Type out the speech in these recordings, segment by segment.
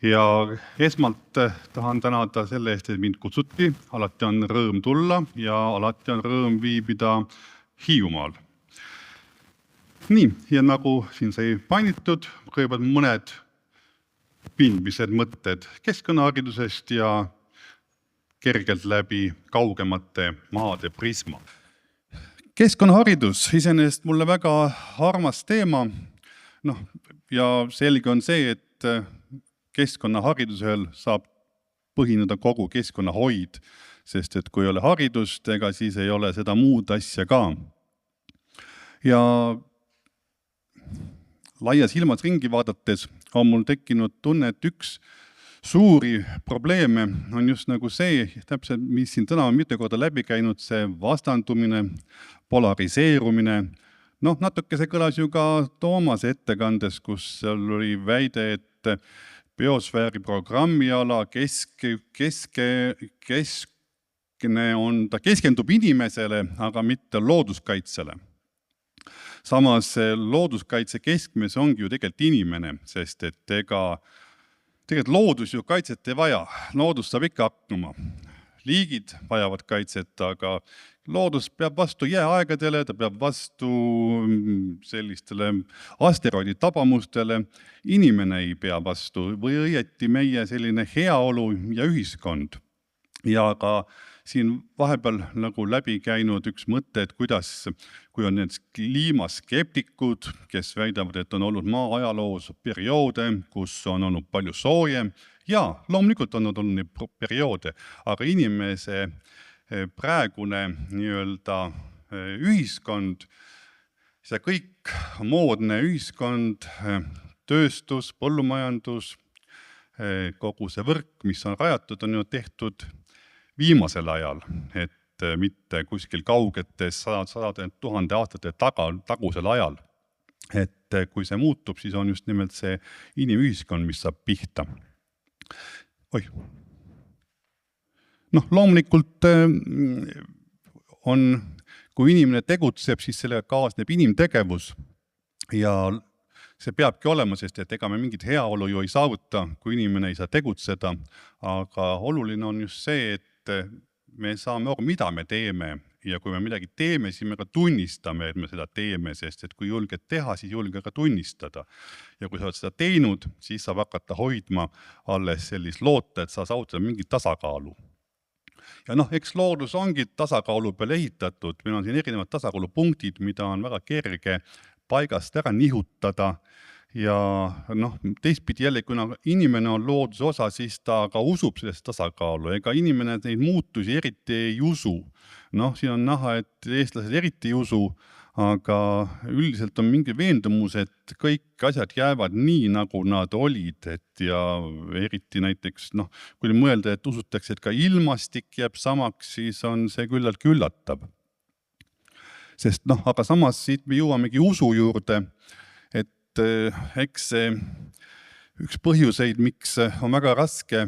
Ja esmalt tahan tänada selle eest, et mind kutsuti. Alati on rõõm tulla ja alati on rõõm viibida Hiiumaal. Nii, ja nagu siin sai mainitud, kõigepealt mõned pindmised mõtted keskkonnaharidusest ja kergelt läbi kaugemate maade prisma. Keskkonnaharidus iseenesest mulle väga armas teema. Ja selge on see, et keskkonnaharidusel saab põhineda kogu keskkonnahoid, sest et kui ei ole haridust, ega siis ei ole seda muud asja ka. Ja laias ilmas ringi vaadates on mul tekkinud tunne, et üks suuri probleeme on just nagu see, täpselt mis siin täna on mitu korda läbi käinud, see vastandumine, polariseerumine. Natuke see kõlas ju ka Toomase ettekandes, kus seal oli väide, et biosfääri programmiala ta keskendub inimesele, aga mitte looduskaitsele. Samas looduskaitse keskmes ongi ju tegelikult inimene, sest et tegelikult loodus ju kaitset ei vaja. Loodus saab ikka hakkama. Liigid vajavad kaitset, aga loodus peab vastu jääaegadele, ta peab vastu sellistele asteroidi tabamustele. Inimene ei pea vastu või õieti meie selline heaolu ja ühiskond. Ja ka siin vahepeal nagu läbi käinud üks mõte, et kuidas, kui on need kliimaskeptikud, kes väidavad, et on olnud maa ajaloos perioode, kus on olnud palju soojem. Ja loomulikult on olnud neid perioode, aga inimese praegune ühiskond, see kõik moodne ühiskond, tööstus, põllumajandus, kogu see võrk, mis on rajatud, on ju tehtud viimasel ajal, et mitte kuskil kaugetes sadade tuhande aastate tagusel ajal. Et kui see muutub, siis on just nimelt see inimühiskond, mis saab pihta. Loomulikult on, kui inimene tegutseb, siis sellega kaasneb inimtegevus ja see peabki olema, sest et ega me mingit heaolu ju ei saavuta, kui inimene ei saa tegutseda, aga oluline on just see, et me saame aru, mida me teeme ja kui me midagi teeme, siis me ka tunnistame, et me seda teeme, sest et kui julged teha, siis julge ka tunnistada. Ja kui sa oled seda teinud, siis saab hakata hoidma alles sellist loota, et sa saavutada mingit tasakaalu. Ja eks loodus ongi tasakaalu peale ehitatud. Meil on siin erinevad tasakaalupunktid, mida on väga kerge paigast ära nihutada. Ja teistpidi jälle, kui inimene on looduse osa, siis ta ka usub sellest tasakaalu. Ega inimene neid muutusi eriti ei usu. Siin on näha, et eestlased eriti ei usu, aga üldiselt on mingi veendumus, et kõik asjad jäävad nii, nagu nad olid. Ja eriti näiteks, kui mõelda, et usutakse, et ka ilmastik jääb samaks, siis on see küllalt üllatav. Sest aga samas siit me jõuamegi usu juurde, eks üks põhjuseid, miks on väga raske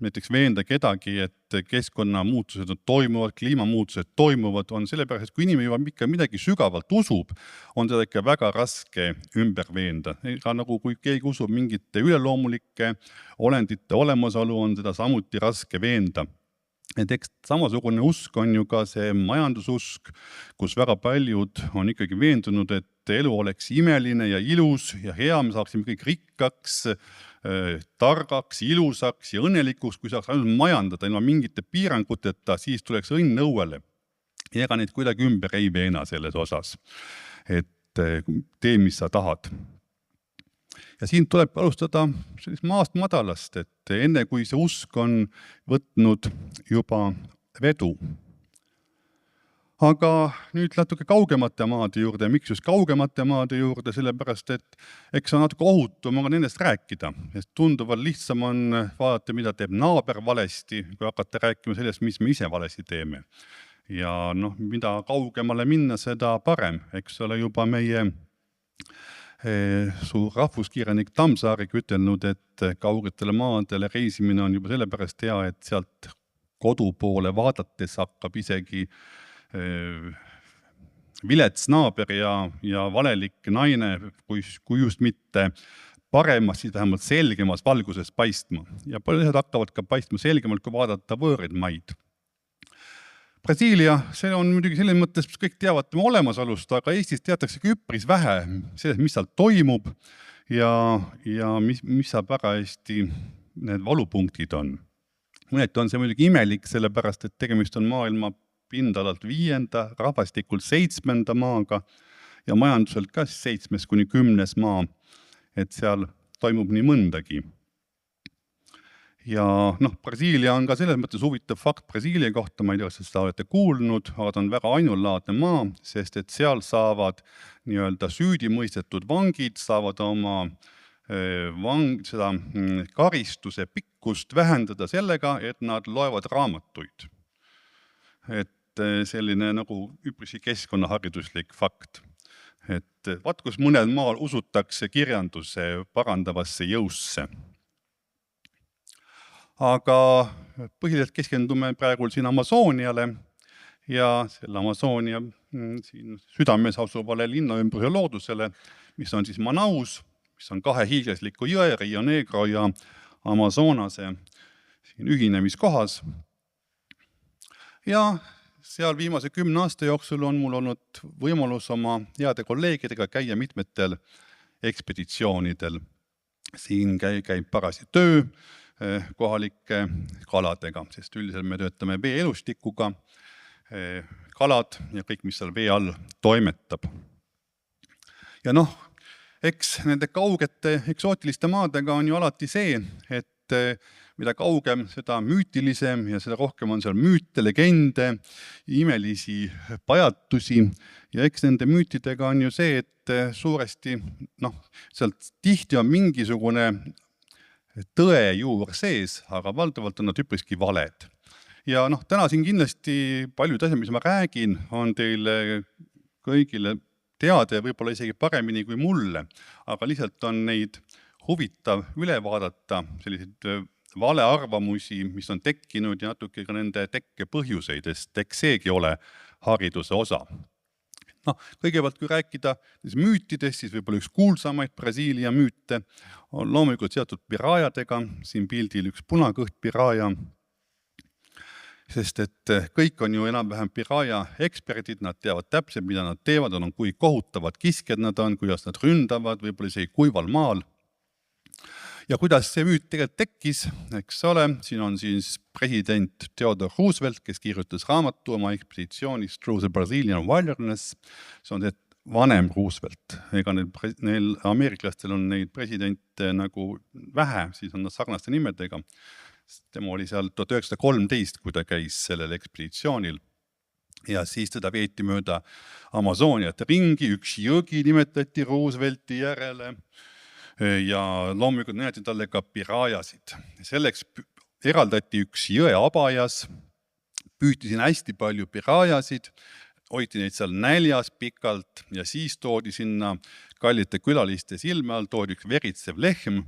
näiteks veenda kedagi, et keskkonnamuutused toimuvad, kliimamuutused toimuvad, on sellepärast, et kui inimene juba ikka midagi sügavalt usub, on seda ikka väga raske ümber veenda. Ega nagu kui keegi usub mingite üleloomulike olendite olemasolu, on seda samuti raske veenda. Et eks samasugune usk on ju ka see majandususk, kus väga paljud on ikkagi veendunud, et elu oleks imeline ja ilus ja hea, me saaksime kõik rikkaks, targaks, ilusaks ja õnnelikuks, kui saaks ainult majandada ilma mingite piiranguteta, siis tuleks õnn õuele. Ja ega neid kuidagi ümber ei veena selles osas, et tee, mis sa tahad. Ja siin tuleb alustada maast madalast, et enne kui see usk on võtnud juba vedu. Aga nüüd natuke kaugemate maade juurde. Miks just kaugemate maade juurde? Sellepärast, et eks on natuke ohutum aga nendest rääkida. Sest tunduvalt lihtsam on vaadata, mida teeb naaber valesti, kui hakata rääkima sellest, mis me ise valesti teeme. Ja mida kaugemale minna, seda parem. Eks ole juba meie suur rahvuskirjanik Tammsaarik ütelnud, et kaugetele maadele reisimine on juba sellepärast hea, et sealt kodu poole vaadates hakkab isegi vilets naaber ja valelik naine, kui just mitte paremas, siis vähemalt selgemas valguses paistma. Ja paljud asjad hakkavad ka paistma selgemalt, kui vaadata võõraid maid. Brasiilia, see on muidugi selles mõttes, kõik teavad tema olemasolust, aga Eestis teataksegi üpris vähe sellest, mis seal toimub ja mis saab väga hästi need valupunktid on. Mõneti on see muidugi imelik, sellepärast et tegemist on maailma pindalalt 5., rahvastikult 7. maaga ja majanduselt ka 7. kuni 10. maa, et seal toimub nii mõndagi. Ja Brasiilia on ka selles mõttes huvitav fakt Brasiilia kohta, ma ei tea, kas seda olete kuulnud, aga ta on väga ainulaadne maa, sest et seal saavad nii-öelda süüdi mõistetud vangid, saavad oma seda karistuse pikkust vähendada sellega, et nad loevad raamatuid. Et selline nagu üpris keskkonnahariduslik fakt. Et vaat kus mõnel maal usutakse kirjanduse parandavasse jõusse. Aga põhiliselt keskendume praegu siin Amazoniale ja selle Amazonia siin südames asuvale linna ümbruse loodusele, mis on siis Manaus, mis on 2 hiiglasliku jõe, Rio Negro ja Amazonase siin ühinemiskohas. Ja seal viimase 10 aasta jooksul on mul olnud võimalus oma heade kolleegidega käia mitmetel ekspeditsioonidel. Siin käib parasi töö kohalike kaladega, sest üldiselt me töötame veeelustikuga, kalad ja kõik, mis seal vee all toimetab. Ja eks nende kaugete eksootiliste maadega on ju alati see, et mida kaugem, seda müütilisem ja seda rohkem on seal müüte, legende, imelisi pajatusi ja eks nende müütidega on ju see, et suuresti sealt tihti on mingisugune tõe juur sees, aga valdavalt on nad üpriski valed. Ja täna siin kindlasti paljud asjad, mis ma räägin, on teile kõigile teada ja võib-olla isegi paremini kui mulle, aga lihtsalt on neid huvitav üle vaadata, selliseid valearvamusi, mis on tekkinud ja natuke ka nende tekke põhjuseid, sest eks seegi ole hariduse osa. Kõigepealt, kui rääkida müütidest, siis võib-olla üks kuulsamaid Brasiilia müüte on loomulikult seotud pirajadega, siin pildil üks punakõht piraja, sest et kõik on ju enam-vähem piraja eksperdid, nad teavad täpselt, mida nad teevad, kui kohutavad kiskjad nad on, kuidas nad ründavad, võib-olla isegi kuival maal. Ja kuidas see müüt tegelikult tekkis, eks ole, siin on siis president Theodore Roosevelt, kes kirjutas raamatu oma ekspeditsioonist Through the Brazilian Wilderness. See on see vanem Roosevelt. Ega neil ameeriklastel on neid presidente nagu vähe, siis on nad sarnaste nimedega. Tema oli seal 1913, kui ta käis sellel ekspeditsioonil. Ja siis teda veeti mööda Amazoniat ringi, üks jõgi nimetati Roosevelti järele. Ja loomulikult näeti talle ka pirajasid. Selleks eraldati üks jõe abajas, püüti siin hästi palju pirajasid, hoiti neid seal näljas pikalt ja siis toodi sinna kallite külaliste silme all, toodi üks veritsev lehm,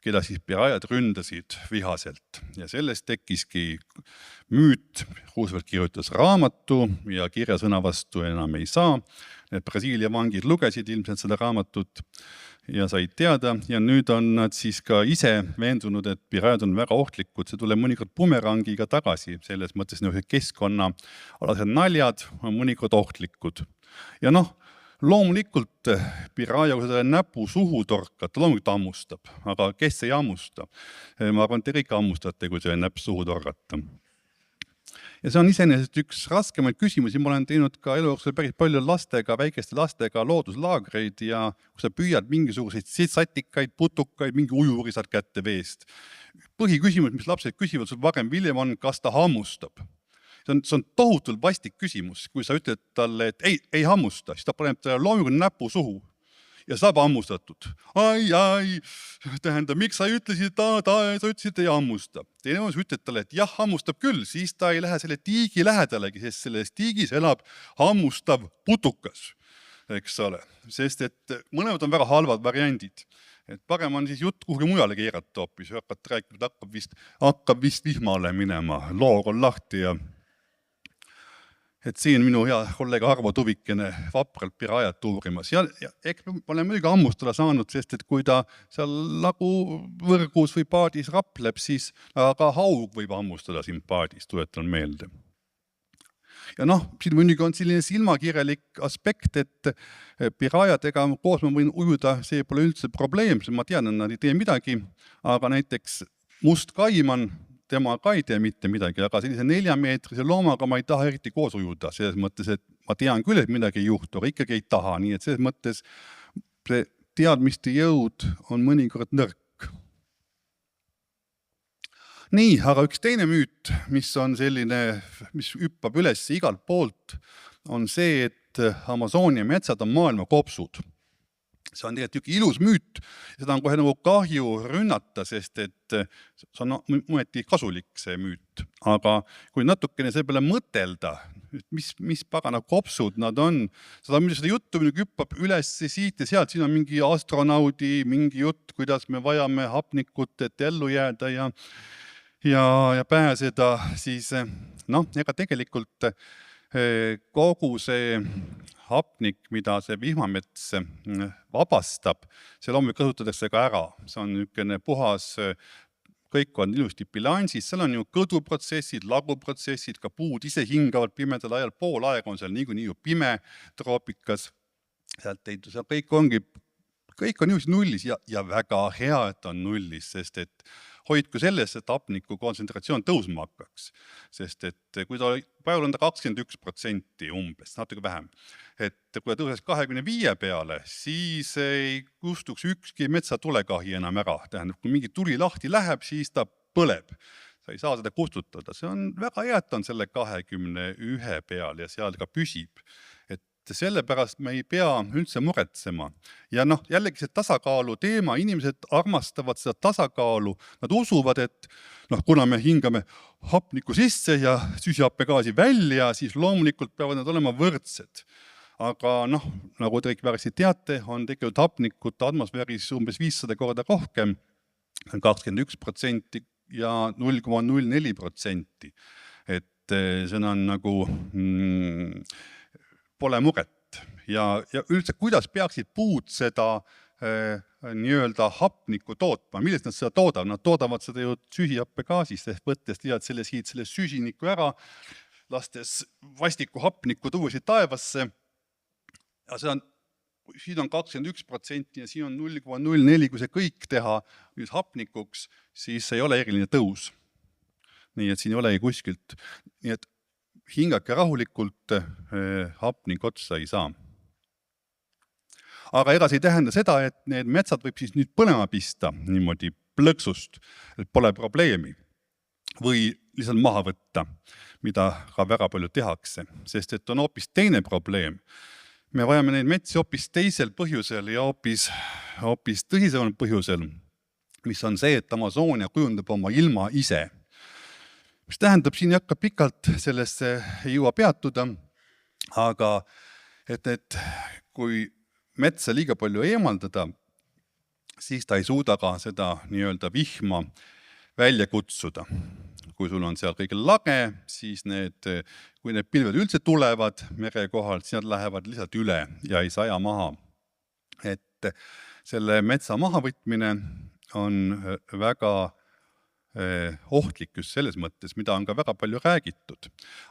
keda siis pirajad ründasid vihaselt. Ja sellest tekkiski müüt, Roosevelt kirjutas raamatu ja kirjasõna vastu enam ei saa. Need Brasiilia vangid lugesid ilmselt seda raamatut ja said teada ja nüüd on nad siis ka ise veendunud, et pirajad on väga ohtlikud, see tuleb mõnikord bumerangiga tagasi, selles mõttes keskkonnaalased naljad on mõnikord ohtlikud. Ja loomulikult piraja, kui seda näpu suhu torkat, loomulikult hammustab, aga kes ei hammusta? Ma arvan, te kõik hammustate, kui see näpp suhu torgata. Ja see on iseenesest üks raskemaid küsimusi, ma olen teinud ka elu jooksul päris palju lastega, väikeste lastega looduslaagreid ja kui sa püüad mingisuguseid satikaid, putukaid, mingi ujuri saad kätte veest. Põhiküsimus, mis lapsed küsivad sul varem hiljem on, kas ta hammustab. See on tohutult vastik küsimus, kui sa ütled talle, et ei hammusta, siis ta paneb talle loomulikult näpu suhu ja saab hammustatud. Ai, tähendab, miks sa ütlesid, sa ütlesid, ei hammusta. Teine on, ütled talle, et jah, hammustab küll, siis ta ei lähe selle tiigi lähedalegi, sest selles tiigis elab hammustav putukas, eks ole. Sest et mõlemad on väga halvad variandid. Et parem on siis jutt kuhugi mujale keerata hoopis, hakkad rääkima, hakkab vist vihmale minema, loor on lahti ja et siin minu hea kolleeg Arvo Tuvikene vapralt Pirajat uurimas ja eks me oleme muidugi hammustada saanud, sest et kui ta seal nagu võrgus või paadis rapleb, siis ka haug võib hammustada siin paadis, tuletan meelde. Ja noh, siin muidugi on selline silmakirjalik aspekt, et pirajadega koos ma võin ujuda, see pole üldse probleem, ma tean, et nad ei tee midagi, aga näiteks must kaiman, tema ka ei tee mitte midagi, aga sellise 4-meetrise loomaga ma ei taha eriti koos ujuda, selles mõttes, et ma tean küll, et midagi ei juhtu, aga ikkagi ei taha, nii et selles mõttes see teadmiste jõud on mõnikord nõrk. Nii, aga üks teine müüt, mis on selline, mis hüppab üles igalt poolt, on see, et Amazonia metsad on maailma kopsud. See on tegelikult ilus müüt, seda on kohe nagu kahju rünnata, sest et see on mõneti kasulik see müüt. Aga kui natukene selle peale mõtelda, mis pagana kopsud nad on, seda juttu hüppab üles siit ja sealt, siin on mingi astronaudi, mingi jutt, kuidas me vajame hapnikut, et ellu jääda ja pääseda, siis noh, ega tegelikult kogu see hapnik, mida see vihmamets vabastab, see loomulikult kasutatakse ka ära. See on niisugune puhas, kõik on ilusti bilansis, seal on ju kõduprotsessid, laguprotsessid, ka puud ise hingavad pimedal ajal, pool aega on seal niikuinii ju pime troopikas. Sealt ei, kõik on just nullis ja väga hea, et on nullis, sest et hoidku sellest, et hapniku kontsentratsioon tõusma hakkaks. Sest et kui ta praegu on ta 21% umbes, natuke vähem. Et kui ta tõuses 25 peale, siis ei kustuks ükski metsatulekahi enam ära. Tähendab, kui mingi tuli lahti läheb, siis ta põleb. Sa ei saa seda kustutada. See on väga hea, et on selle 21 peal ja seal ka püsib. Sellepärast me ei pea üldse muretsema. Ja noh, jällegi see tasakaalu teema, inimesed armastavad seda tasakaalu, nad usuvad, et noh, kuna me hingame hapniku sisse ja süsihappegaasi välja, siis loomulikult peavad nad olema võrdsed. Aga noh, nagu te kõik väga teate, on tegelikult hapnikut atmosfääris umbes 500 korda rohkem, 21% ja 0,04%. Et see on nagu pole muret. Ja üldse, kuidas peaksid puud seda nii-öelda hapnikku tootma? Millest nad seda toodavad? Nad toodavad seda ju süsihappegaasist, ehk võttes selle süsiniku ära, lastes vastiku hapnikku tuusi taevasse. Ja siin on 21% ja siin on 0,04, kui see kõik teha hapnikuks, siis ei ole eriline tõus. Nii et siin ei ole kuskilt. Nii et hingake rahulikult, hapnik otsa ei saa. Aga ega see ei tähenda seda, et need metsad võib siis nüüd põlema pista niimoodi plõksust, et pole probleemi. Või lihtsalt maha võtta, mida ka väga palju tehakse, sest et on hoopis teine probleem. Me vajame neid metsi hoopis teisel põhjusel ja hoopis tõsisemal põhjusel, mis on see, et Amazonia kujundab oma ilma ise. Mis tähendab, siin ei hakka pikalt sellesse ei jõua peatuda, aga et kui metsa liiga palju eemaldada, siis ta ei suuda ka seda nii-öelda vihma välja kutsuda. Kui sul on seal kõige lage, siis kui need pilved üldse tulevad mere kohalt, siis nad lähevad lihtsalt üle ja ei saja maha. Et selle metsa mahavõtmine on väga ohtlik just selles mõttes, mida on ka väga palju räägitud.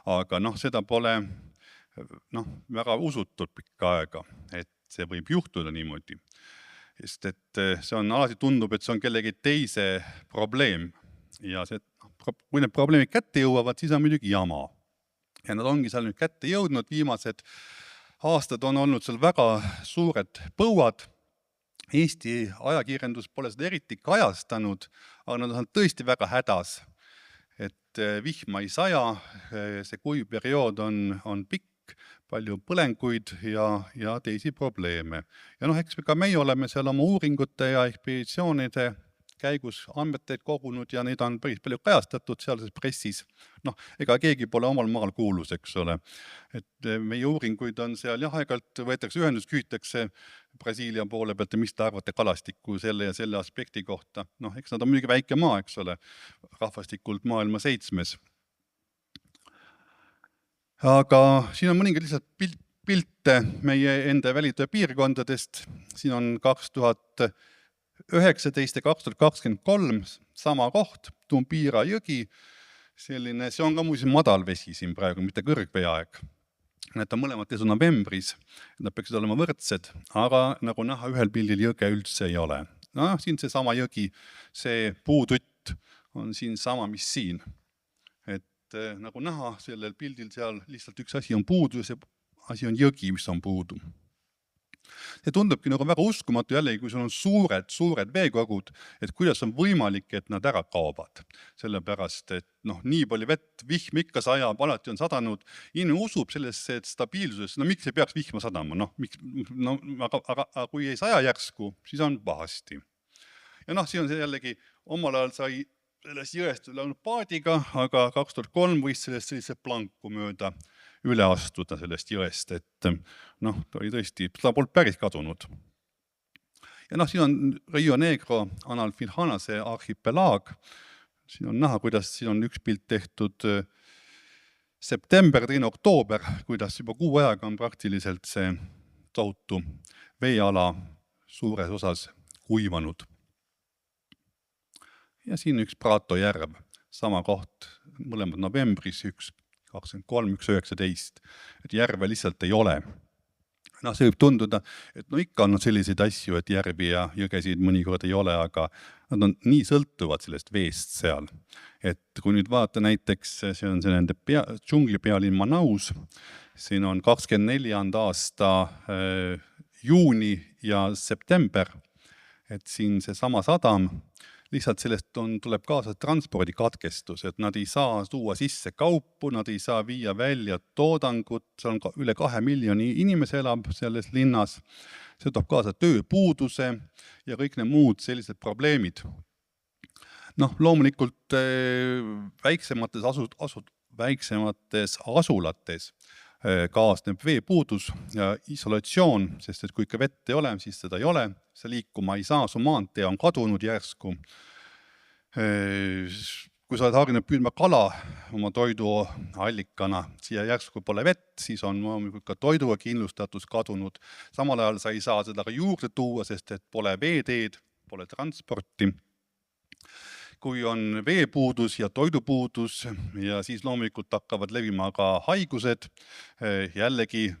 Aga seda pole väga usutud pikka aega, et see võib juhtuda niimoodi. Sest et see on alati tundub, et see on kellegi teise probleem. Ja kui need probleemid kätte jõuavad, siis on muidugi jama. Ja nad ongi seal nüüd kätte jõudnud, viimased aastad on olnud seal väga suured põuad. Eesti ajakirjandus pole seda eriti kajastanud, aga nad on tõesti väga hädas, et vihma ei saja, see kuiv periood on pikk, palju põlenguid ja teisi probleeme. Ja eks ka meie oleme seal oma uuringute ja ekspeditsioonide käigus andmeteid kogunud ja neid on päris palju kajastatud sealses pressis. Ega keegi pole omal maal kuulus, eks ole. Et meie uuringuid on seal aegalt võetakse ühendust, küsitakse Brasiilia poole pealt, mis te arvate kalastiku selle ja selle aspekti kohta. Eks nad on muidugi väike maa, eks ole, rahvastikult maailma 7. Aga siin on mõningad lihtsalt pilte meie enda välitöö piirkondadest. Siin on 2019 ja 2023 sama koht, Tumbira jõgi. Selline, see on ka muuseas madal vesi siin praegu, mitte kõrgveeaeg. Need on mõlemad teised novembris, nad peaksid olema võrdsed, aga nagu näha, ühel pildil jõge üldse ei ole. Siin see sama jõgi, see puututt on siin sama, mis siin. Et nagu näha, sellel pildil seal lihtsalt üks asi on puudu ja see asi on jõgi, mis on puudu. See tundubki nagu väga uskumatu jällegi, kui sul on suured veekogud, et kuidas on võimalik, et nad ära kaovad. Sellepärast, et nii palju vett, vihm ikka sajab, alati on sadanud. Inimene usub sellesse, et stabiilsuses, miks ei peaks vihma sadama? Aga kui ei saja järsku, siis on pahasti. Ja siin on see jällegi, omal ajal sai sellest jõest läinud paadiga, aga 2003 võis sellest sellise planku mööda üle astuda sellest jõest, et ta oli tõesti, ta polnud päris kadunud. Ja siin on Rio Negro Analfilhanase arhipelaag. Siin on näha, kuidas siin on üks pilt tehtud september, 2. oktoober, kuidas juba kuu ajaga on praktiliselt see tohutu veeala suures osas kuivanud. Ja siin üks Prato järv, sama koht, mõlemad novembris, üks 23, 119, et järve lihtsalt ei ole. See võib tunduda, et ikka on selliseid asju, et järvi ja jõgesid mõnikord ei ole, aga nad on nii sõltuvad sellest veest seal. Et kui nüüd vaata näiteks, see on see nende džungli pealinn Manaus, siin on 24. aasta juuni ja september, et siin see sama sadam, lihtsalt sellest tuleb kaasa transpordikatkestus, et nad ei saa tuua sisse kaupu, nad ei saa viia välja toodangut, see on üle 2 miljoni inimese elab selles linnas, see toob kaasa tööpuuduse ja kõik need muud sellised probleemid. Loomulikult väiksemates asulates kaasneb veepuudus ja isolatsioon, sest et kui ikka vett ei ole, siis seda ei ole, see liikuma ei saa, su maantee on kadunud järsku. Kui sa oled harjunud püüdma kala oma toiduallikana, siia järsku pole vett, siis on ka toiduga kindlustatus kadunud. Samal ajal sa ei saa seda ka juurde tuua, sest et pole veeteed, pole transporti. Kui on veepuudus ja toidupuudus ja siis loomulikult hakkavad levima ka haigused, jällegi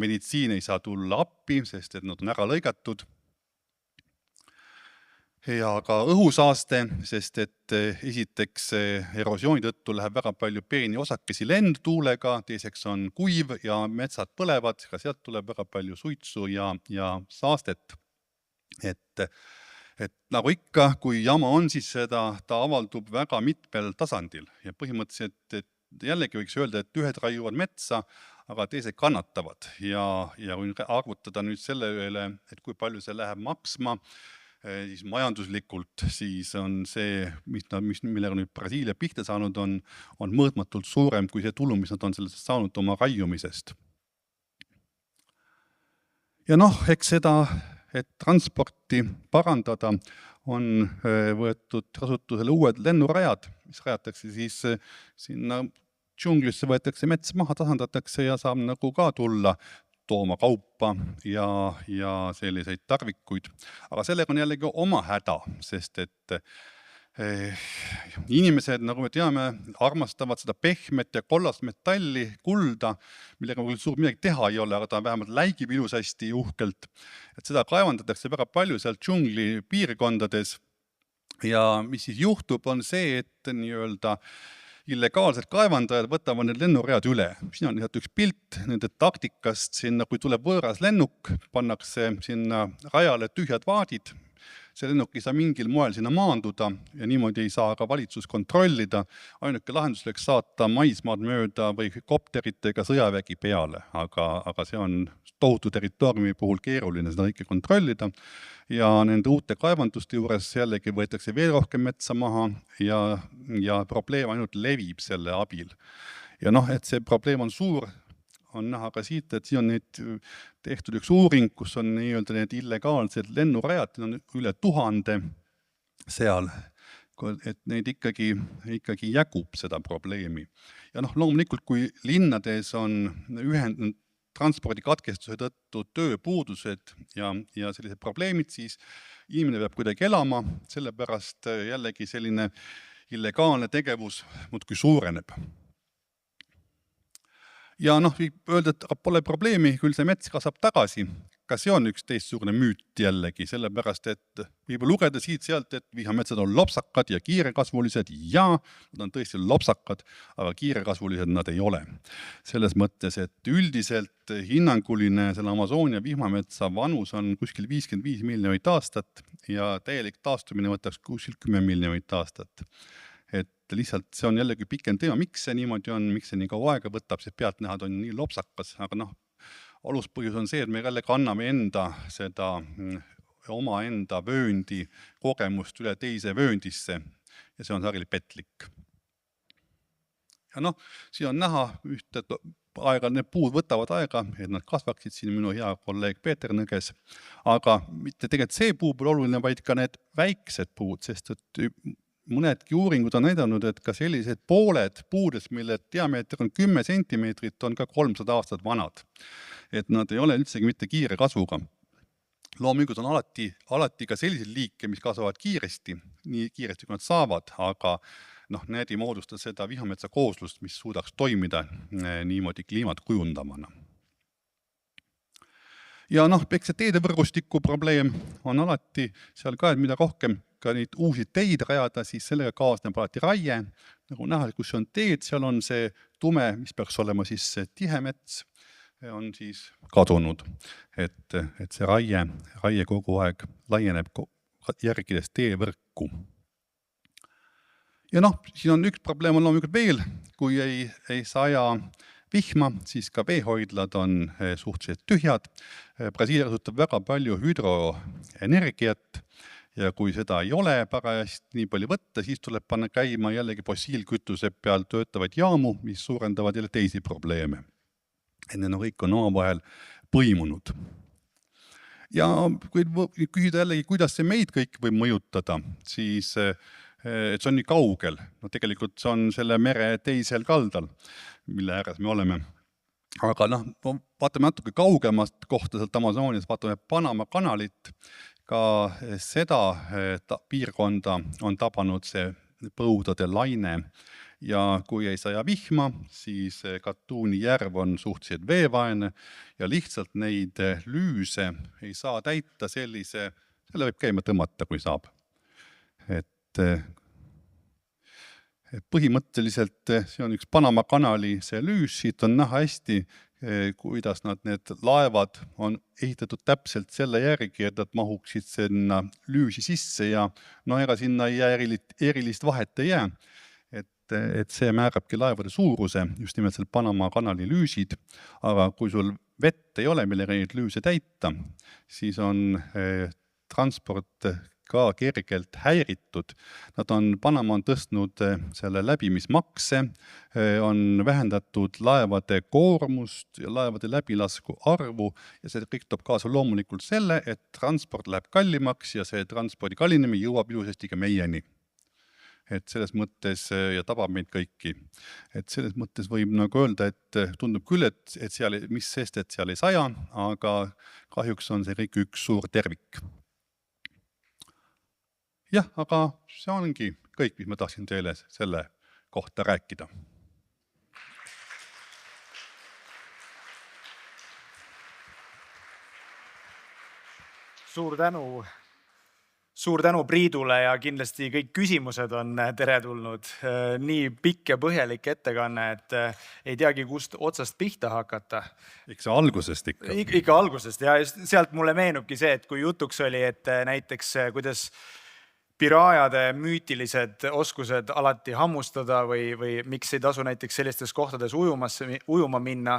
meditsiin ei saa tulla appi, sest et nad on ära lõigatud. Ja ka õhusaaste, sest et esiteks erosiooni tõttu läheb väga palju peeni osakesi lendutuulega, teiseks on kuiv ja metsad põlevad, ka sealt tuleb väga palju suitsu ja saastet. Et nagu ikka, kui jama on, siis ta avaldub väga mitmel tasandil ja põhimõtteliselt et jällegi võiks öelda, et ühed raiuvad metsa, aga teised kannatavad ja kui arvutada nüüd selle üle, et kui palju see läheb maksma, siis majanduslikult siis on see, millega nüüd Brasiilia pihta saanud on mõõtmatult suurem kui see tulu, mis nad on sellest saanud oma raiumisest. Ja eks seda, et transporti parandada, on võetud kasutusele uued lennurajad, mis rajatakse siis sinna džunglisse, võetakse mets maha, tasandatakse ja saab nagu ka tulla tooma kaupa ja selliseid tarvikuid. Aga sellega on jällegi oma häda, sest et inimesed, nagu me teame, armastavad seda pehmet ja kollast metalli, kulda, millega suurt midagi teha ei ole, aga ta vähemalt läigib ilusasti uhkelt. Et seda kaevandatakse väga palju seal džungli piirkondades ja mis siis juhtub, on see, et nii-öelda illegaalsed kaevandajad võtavad need lennurajad üle. Siin on üks pilt nende taktikast, sinna, kui tuleb võõras lennuk, pannakse sinna rajale tühjad vaadid, see lennuk ei saa mingil moel sinna maanduda ja niimoodi ei saa ka valitsus kontrollida. Ainuke lahendus oleks saata maismaad mööda või kopteritega sõjavägi peale, aga see on tohutu territooriumi puhul keeruline seda kõike kontrollida. Ja nende uute kaevanduste juures jällegi võetakse veel rohkem metsa maha ja probleem ainult levib selle abil. Ja et see probleem on suur, on näha ka siit, et siin on nüüd tehtud üks uuring, kus on nii-öelda need illegaalsed lennurajad, on üle 1000 seal et neid ikkagi jägub seda probleemi. Ja loomulikult, kui linnades on transpordikatkestuse tõttu tööpuudused ja sellised probleemid, siis inimene peab kuidagi elama, sellepärast jällegi selline illegaalne tegevus muudkui suureneb. Ja võib öelda, et pole probleemi, küll see mets kasvab tagasi. Ka see on üks teistsugune müüt jällegi, sellepärast, et võib lugeda siit-sealt, et vihametsad on lopsakad ja kiirekasvulised ja nad on tõesti lopsakad, aga kiirekasvulised nad ei ole. Selles mõttes, et üldiselt hinnanguline selle Amazonia vihmametsa vanus on kuskil 55 miljonit aastat ja täielik taastumine võtaks kuskil 10 miljonit aastat. Et lihtsalt see on jällegi pikem teema, miks see niimoodi on, miks see nii kaua aega võtab, sest pealtnäha on nii lopsakas, aga aluspõhjus on see, et me jälle kanname oma enda vööndi kogemust üle teise vööndisse ja see on sageli petlik. Ja siin on näha ühte aega, need puud võtavad aega, et nad kasvaksid, siin minu hea kolleeg Peeter nõges, aga mitte tegelikult see puu pole oluline, vaid ka need väiksed puud, sest et mõnedki uuringud on näidanud, et ka sellised pooled puudest, mille diameeter on 10 sentimeetrit, on ka 300 aastat vanad. Et nad ei ole üldsegi mitte kiire kasvuga. Loomulikult on alati ka selliseid liike, mis kasvavad kiiresti, nii kiiresti kui nad saavad, aga need ei moodusta seda vihametsa kooslust, mis suudaks toimida niimoodi kliimat kujundamana. Ja eks see teedevõrgustiku probleem on alati seal ka, et mida rohkem ka neid uusi teid rajada, siis sellega kaasneb alati raie. Nagu näha, kus on teed, seal on see tume, mis peaks olema siis tihe mets, on siis kadunud. Et see raie kogu aeg laieneb järgides teevõrku. Ja siin on üks probleem on loomulikult veel, kui ei saja vihma, siis ka veehoidlad on suhteliselt tühjad. Brasiilia kasutab väga palju hüdroenergiat ja kui seda ei ole parajasti nii palju võtta, siis tuleb panna käima jällegi fossiilkütuse peal töötavaid jaamu, mis suurendavad jälle teisi probleeme. Need kõik on omavahel põimunud. Ja kui küsida jällegi, kuidas see meid kõik võib mõjutada, siis et see on nii kaugel. Tegelikult see on selle mere teisel kaldal, mille ääres me oleme. Aga vaatame natuke kaugemast kohta sealt Amazonias, vaatame Panama kanalit. Ka seda piirkonda on tabanud see põudade laine ja kui ei saja vihma, siis Katuuni järv on suhteliselt veevaene ja lihtsalt neid lüüse ei saa täita selle võib käima tõmmata, kui saab. Et põhimõtteliselt see on üks Panama kanali see lüüs, siit on näha hästi, kuidas need laevad on ehitatud täpselt selle järgi, et nad mahuksid sinna lüüsi sisse ja ega sinna ei jää erilist vahet ei jää. Et see määrabki laevade suuruse, just nimelt selle Panama kanali lüüsid, aga kui sul vett ei ole, millega neid lüüse täita, siis on transport ka kergelt häiritud. Panama on tõstnud selle läbimismakse, on vähendatud laevade koormust ja laevade läbilasku arvu ja see kõik toob kaasa loomulikult selle, et transport läheb kallimaks ja see transpordi kallinemine jõuab ilusasti ka meieni. Et selles mõttes ja tabab meid kõiki. Et selles mõttes võib öelda, et tundub küll, et mis sest, et seal ei saja, aga kahjuks on see kõik üks suur tervik. Jah, aga see ongi kõik, mis ma tahtsin teile selle kohta rääkida. Suur tänu Priidule ja kindlasti kõik küsimused on teretulnud. Nii pikk ja põhjalik ettekanne, et ei teagi, kust otsast pihta hakata. Ikka algusest ikka. Ikka algusest ja sealt mulle meenubki see, et kui jutuks oli, et näiteks kuidas piraajade müütilised oskused alati hammustada või miks ei tasu näiteks sellistes kohtades ujuma minna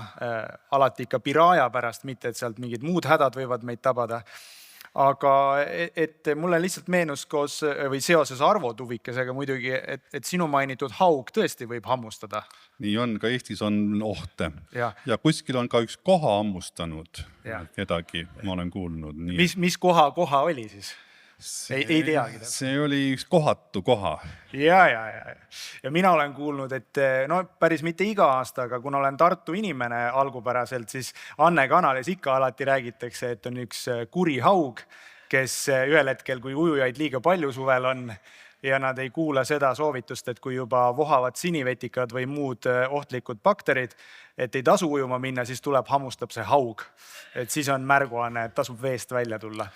alati ikka piraaja pärast, mitte et sealt mingid muud hädad võivad meid tabada. Aga et mulle lihtsalt meenus seoses Arvo Tuvikesega muidugi, et sinu mainitud haug tõesti võib hammustada. Nii on, ka Eestis on ohte. Ja kuskil on ka üks koha hammustanud kedagi, ma olen kuulnud. Mis koha oli siis? Ei teagi. See oli üks kohatu koha. Ja mina olen kuulnud, et no päris mitte iga aasta, aga kuna olen Tartu inimene algupäraselt, siis Anne kanalis ikka alati räägitakse, et on üks kuri haug, kes ühel hetkel, kui ujujaid liiga palju suvel on ja nad ei kuula seda soovitust, et kui juba vohavad sinivetikad või muud ohtlikud bakterid, et ei tasu ujuma minna, siis tuleb hammustab see haug. Et siis on märguanne, et tasub veest välja tulla.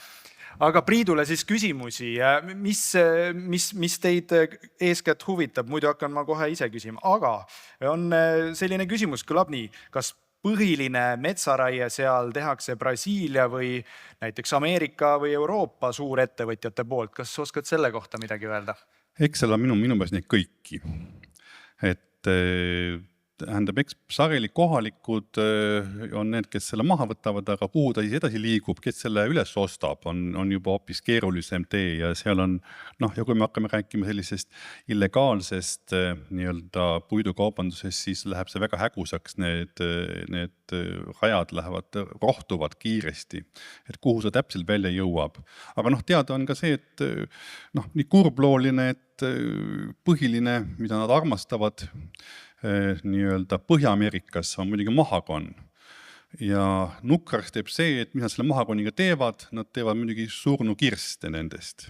Aga Priidule siis küsimusi. Mis teid eeskätt huvitab? Muidu hakkan ma kohe ise küsima. Aga on selline küsimus, kõlab nii. Kas põhiline metsaraie seal tehakse Brasiilia või näiteks Ameerika või Euroopa suurettevõtjate poolt? Kas oskad selle kohta midagi öelda? Excel on minu meelest neid kõiki. Et tähendab, eks sageli kohalikud on need, kes selle maha võtavad, aga kuhu ta siis edasi liigub, kes selle üles ostab, on juba hoopis keerulisem tee ja seal on, ja kui me hakkame rääkima sellisest illegaalsest nii-öelda puidukaubandusest, siis läheb see väga hägusaks, need rajad rohtuvad kiiresti, et kuhu see täpselt välja jõuab. Aga teada on ka see, et nii kurblooline, et põhiline, mida nad armastavad, nii-öelda Põhja-Ameerikas on muidugi mahakonn. Ja nukraks teeb see, et mida selle mahakoniga teevad, nad teevad muidugi surnu kirste nendest.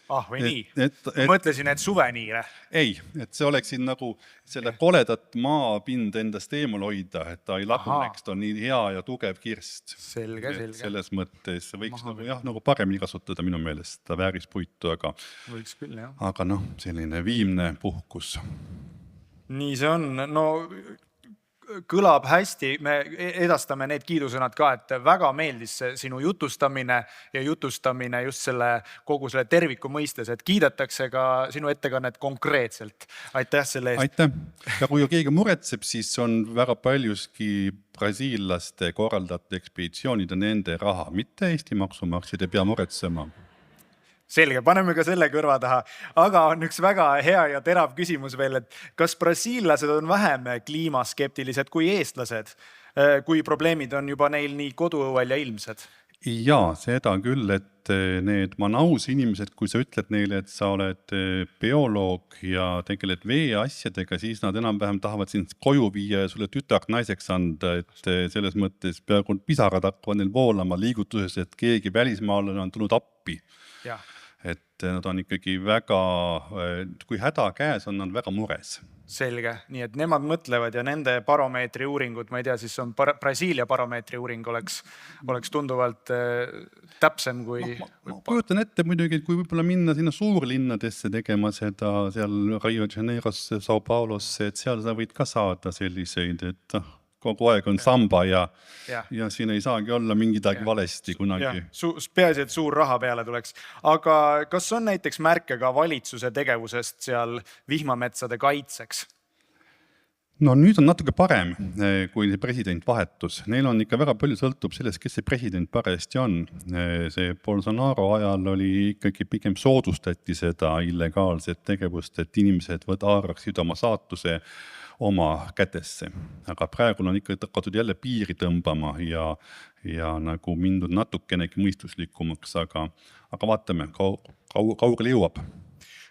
Või nii? Ma mõtlesin, et suveniire. Ei, et see oleks siin nagu selle koledat maapind endast eemal hoida, et ta ei laguneks, ta on nii hea ja tugev kirst. Selge. Selles mõttes võiks nagu paremini kasutada minu meelest, ta vääris puitu, aga võiks küll, jah. Aga selline viimne puhkus. Nii see on. Kõlab hästi, me edastame need kiidusõnad ka, et väga meeldis sinu jutustamine ja jutustamine just kogu selle terviku mõistes, et kiidetakse ka sinu ettekannet konkreetselt. Aitäh selle eest. Aitäh. Ja kui keegi muretseb, siis on väga paljuski brasiillaste korraldatud ekspeditsioonid ja nende raha, mitte Eesti maksumaksjad ei pea muretsema. Selge, paneme ka selle kõrva taha. Aga on üks väga hea ja terav küsimus veel, et kas brasiillased on vähem kliimaskeptilised kui eestlased, kui probleemid on juba neil nii koduõuel ja ilmsed? Jaa, seda küll, et need Manausi inimesed, kui sa ütled neile, et sa oled bioloog ja tegeled veeasjadega, siis nad enam-vähem tahavad sind koju viia ja sulle tütart naiseks anda, et selles mõttes peaaegu pisarad hakkavad neil voolama liigutuses, et keegi välismaalane on tulnud appi. Ja. Et nad on ikkagi väga, kui häda käes on nad väga mures. Selge, nii et nemad mõtlevad ja nende baromeetri uuringud, ma ei tea, siis on Brasiilia baromeetri uuring oleks tunduvalt täpsem kui... Ma kujutan ette muidugi, et kui võib-olla minna sinna suurlinnadesse tegema seda seal Rio de Janeirosse, Sao Paulosse, et seal sa võid ka saada selliseid, et kogu aeg on samba ja siin ei saagi olla mingidagi valesti kunagi. Peaasi, et suur raha peale tuleks. Aga kas on näiteks märke ka valitsuse tegevusest seal vihmametsade kaitseks? Nüüd on natuke parem, kui see president vahetus. Neil on ikka väga palju sõltub sellest, kes see president parajasti on. See Bolsonaro ajal oli ikkagi pigem soodustati seda illegaalset tegevust, et inimesed haarraksid oma saatuse oma kätesse. Aga praegu on ikka hakatud jälle piiri tõmbama ja nagu mindud natukenegi mõistuslikumaks, aga vaatame, kaugele jõuab.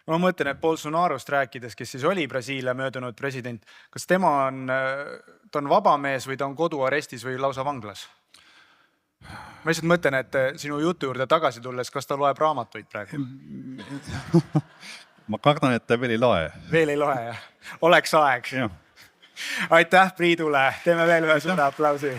Ma mõtlen, et Bolsonarost rääkides, kes siis oli Brasiilia möödunud president, kas ta on vabamees või ta on koduarestis või lausa vanglas? Ma lihtsalt mõtlen, et sinu jutu juurde tagasi tulles, kas ta loeb raamatuid praegu? Ma kardan, et ta veel ei loe. Veel ei loe, jah. Oleks aeg. Aitäh Priidule. Teeme veel ühe suure aplausi.